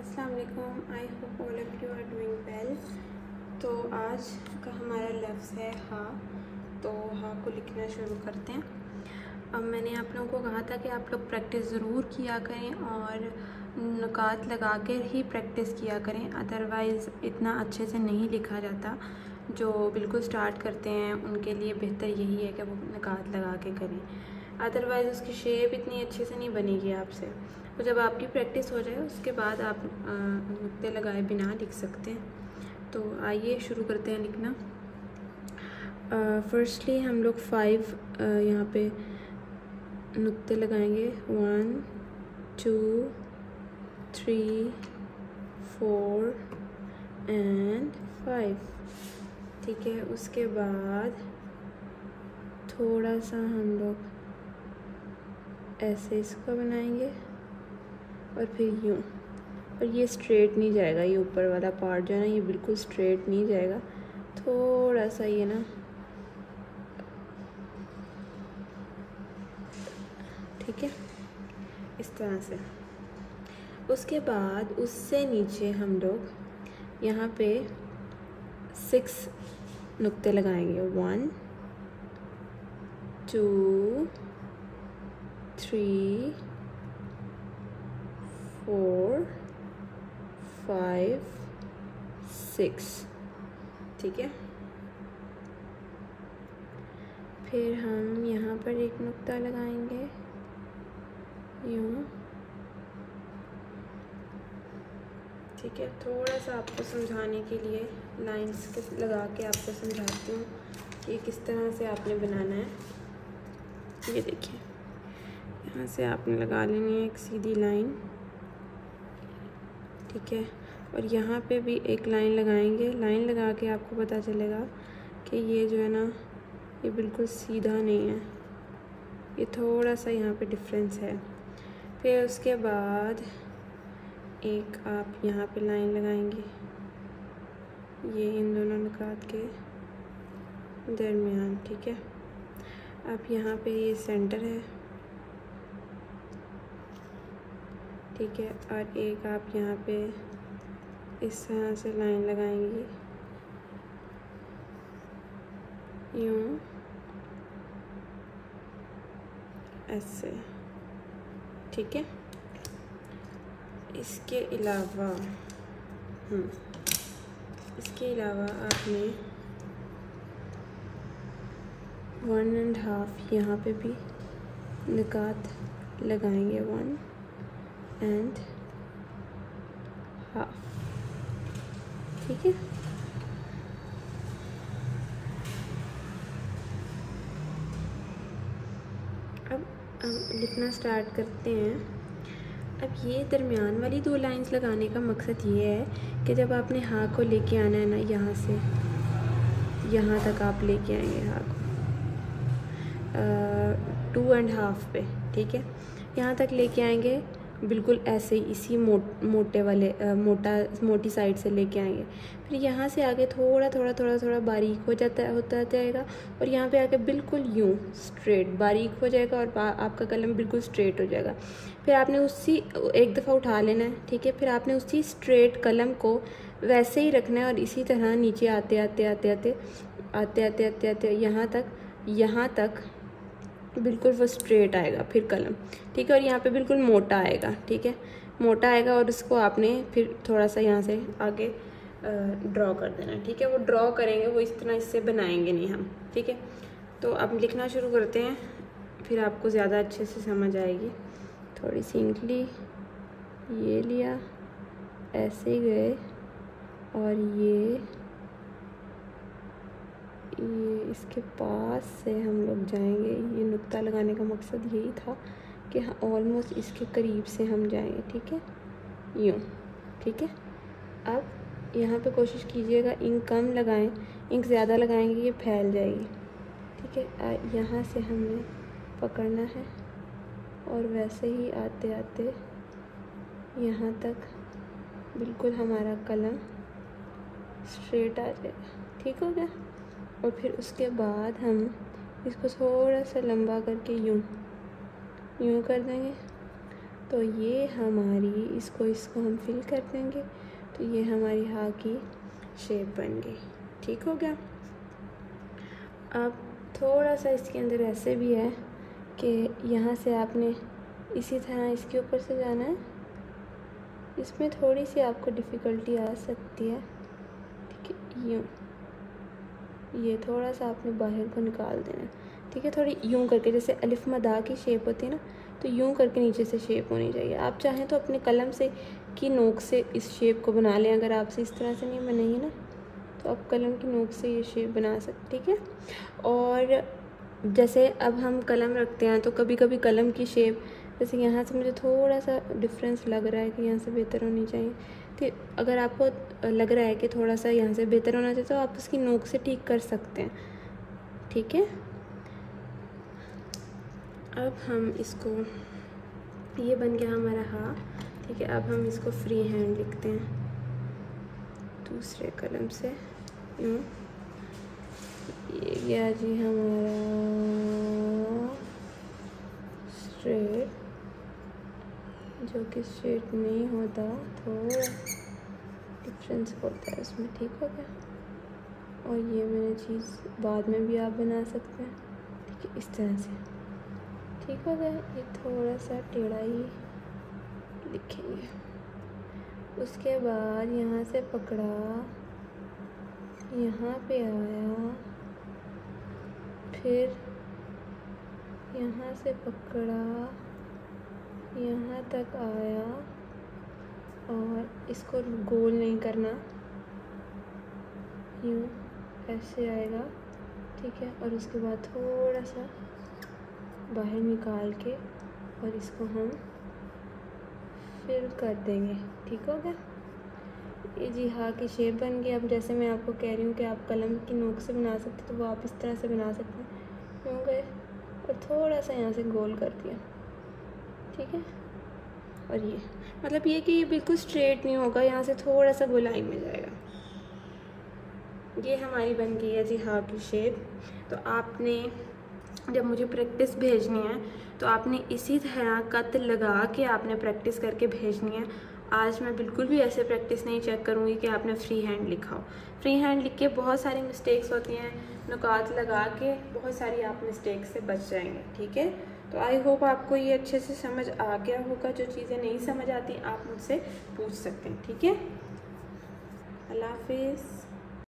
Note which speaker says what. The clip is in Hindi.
Speaker 1: अस्सलाम वालेकुम। I hope all of you are doing well. तो आज का हमारा लफ्ज़ है हा। तो हा को लिखना शुरू करते हैं। अब मैंने आप लोगों को कहा था कि आप लोग प्रैक्टिस ज़रूर किया करें और नुकात लगा कर ही प्रैक्टिस किया करें, अदरवाइज़ इतना अच्छे से नहीं लिखा जाता। जो बिल्कुल स्टार्ट करते हैं उनके लिए बेहतर यही है कि वो नुकात लगा के करें, अदरवाइज़ उसकी शेप इतनी अच्छे से नहीं बनेगी आपसे। तो जब आपकी प्रैक्टिस हो जाए उसके बाद आप नुक्ते लगाए बिना लिख सकते हैं। तो आइए शुरू करते हैं लिखना। फर्स्टली हम लोग 5 यहाँ पे नुक्ते लगाएंगे। 1 2 3 4 एंड 5। ठीक है, उसके बाद थोड़ा सा हम लोग ऐसे इसको बनाएंगे और फिर यूँ, और ये स्ट्रेट नहीं जाएगा, ये ऊपर वाला पार्ट जो है ना ये बिल्कुल स्ट्रेट नहीं जाएगा, थोड़ा सा ये ना, ठीक है, इस तरह से। उसके बाद उससे नीचे हम लोग यहाँ पे 6 नुक्ते लगाएंगे। 1 2 3 4 5 6। ठीक है, फिर हम यहाँ पर एक नुक्ता लगाएंगे यूँ। ठीक है, थोड़ा सा आपको समझाने के लिए लाइंस के लगा के आपको समझाती हूँ कि किस तरह से आपने बनाना है। ये देखिए, यहाँ से आपने लगा लेनी है एक सीधी लाइन। ठीक है, और यहाँ पे भी एक लाइन लगाएंगे। लाइन लगा के आपको पता चलेगा कि ये जो है ना ये बिल्कुल सीधा नहीं है, ये थोड़ा सा यहाँ पे डिफरेंस है। फिर उसके बाद एक आप यहाँ पे लाइन लगाएंगे, ये इन दोनों नुकात के दरमियान। ठीक है, अब यहाँ पे ये सेंटर है। ठीक है, और एक आप यहाँ पे इस तरह से लाइन लगाएंगी यूँ, ऐसे। ठीक है, इसके अलावा आपने 1.5 यहाँ पे भी नुकात लगाएंगे। 1.5। ठीक है, अब हम लिखना स्टार्ट करते हैं। अब ये दरमियान वाली 2 लाइंस लगाने का मकसद ये है कि जब आपने हा को लेके आना है ना, यहाँ से यहाँ तक आप लेके आएंगे हा को 2.5 पे। ठीक है, यहाँ तक लेके आएंगे बिल्कुल ऐसे ही, इसी मोटी साइड से लेके आएंगे। फिर यहाँ से आगे थोड़ा बारीक होता जाएगा, और यहाँ पे आके बिल्कुल यूँ स्ट्रेट बारीक हो जाएगा और आपका कलम बिल्कुल स्ट्रेट हो जाएगा। फिर आपने उसी एक दफ़ा उठा लेना है। ठीक है, फिर आपने उसी स्ट्रेट कलम को वैसे ही रखना है और इसी तरह नीचे आते यहाँ तक बिल्कुल वो स्ट्रेट आएगा फिर कलम। ठीक है, और यहाँ पे बिल्कुल मोटा आएगा। ठीक है, मोटा आएगा और उसको आपने फिर थोड़ा सा यहाँ से आगे ड्रॉ कर देना। ठीक है, वो ड्रॉ करेंगे, वो इस तरह इससे बनाएंगे नहीं हम। ठीक है, तो अब लिखना शुरू करते हैं, फिर आपको ज़्यादा अच्छे से समझ आएगी। थोड़ी सी इंगली ये लिया, ऐसे ही गए, और ये इसके पास से हम लोग जाएंगे। ये नुक्ता लगाने का मकसद यही था कि हाँ ऑलमोस्ट इसके करीब से हम जाएंगे। ठीक है, यूँ। ठीक है, अब यहाँ पे कोशिश कीजिएगा इंक कम लगाएं, इंक ज़्यादा लगाएंगे ये फैल जाएगी। ठीक है, यहाँ से हमने पकड़ना है और वैसे ही आते आते यहाँ तक बिल्कुल हमारा कलम स्ट्रेट आ जाएगा। ठीक हो गया, और फिर उसके बाद हम इसको थोड़ा सा लंबा करके यूँ कर देंगे, तो तो ये हमारी इसको हम फिल कर देंगे, तो ये हमारी हा की शेप बन गई। ठीक हो गया। अब थोड़ा सा इसके अंदर ऐसे भी है कि यहाँ से आपने इसी तरह इसके ऊपर से जाना है। इसमें थोड़ी सी आपको डिफ़िकल्टी आ सकती है, ठीक है। यूँ ये थोड़ा सा आपने बाहर को निकाल देना है, ठीक है। थोड़ी यूँ करके, जैसे अलिफ मदा की शेप होती है ना, तो यूँ करके नीचे से शेप होनी चाहिए। आप चाहें तो अपने कलम से की नोक से इस शेप को बना लें। अगर आपसे इस तरह से नहीं बनेगी ना, तो आप कलम की नोक से ये शेप बना सकते, ठीक है। और जैसे अब हम कलम रखते हैं तो कभी कभी कलम की शेप, जैसे यहाँ से मुझे थोड़ा सा डिफरेंस लग रहा है कि यहाँ से बेहतर होनी चाहिए, तो अगर आपको लग रहा है कि थोड़ा सा यहाँ से बेहतर होना चाहिए तो आप उसकी नोक से ठीक कर सकते हैं, ठीक है। अब हम इसको, ये बन गया हमारा हा, ठीक है। अब हम इसको फ्री हैंड लिखते हैं दूसरे कलम से, यूँ। ये गया जी हमारा स्ट्रेट, जो कि स्ट्रेट नहीं होता, थोड़ा डिफरेंस होता है उसमें, ठीक हो गया। और ये मैंने चीज़ बाद में भी आप बना सकते हैं, ठीक है, इस तरह से, ठीक हो गया। ये थोड़ा सा टेढ़ा ही लिखेंगे। उसके बाद यहाँ से पकड़ा, यहाँ पे आया, फिर यहाँ से पकड़ा, यहाँ तक आया, और इसको गोल नहीं करना, यूँ ऐसे आएगा, ठीक है। और उसके बाद थोड़ा सा बाहर निकाल के और इसको हम फिल कर देंगे, ठीक हो गया। ये जी हा की शेप बन गई। अब जैसे मैं आपको कह रही हूँ कि आप कलम की नोक से बना सकते, तो वो आप इस तरह से बना सकते हैं, यूँ गए और थोड़ा सा यहाँ से गोल कर दिया, ठीक है। और ये मतलब ये कि ये बिल्कुल स्ट्रेट नहीं होगा, यहाँ से थोड़ा सा गोलाई में जाएगा। ये हमारी बन गई है जी हा की शेप। तो आपने जब मुझे प्रैक्टिस भेजनी है तो आपने इसी तरह कत लगा के आपने प्रैक्टिस करके भेजनी है। आज मैं बिल्कुल भी ऐसे प्रैक्टिस नहीं चेक करूँगी कि आपने फ्री हैंड लिखा हो। फ्री हैंड लिख के बहुत सारी मिस्टेक्स होती हैं, नुकात लगा के बहुत सारी आप मिस्टेक से बच जाएंगे, ठीक है। तो आई होप आपको ये अच्छे से समझ आ गया होगा। जो चीज़ें नहीं समझ आती आप मुझसे पूछ सकते हैं, ठीक है। अल्लाह हाफिज़।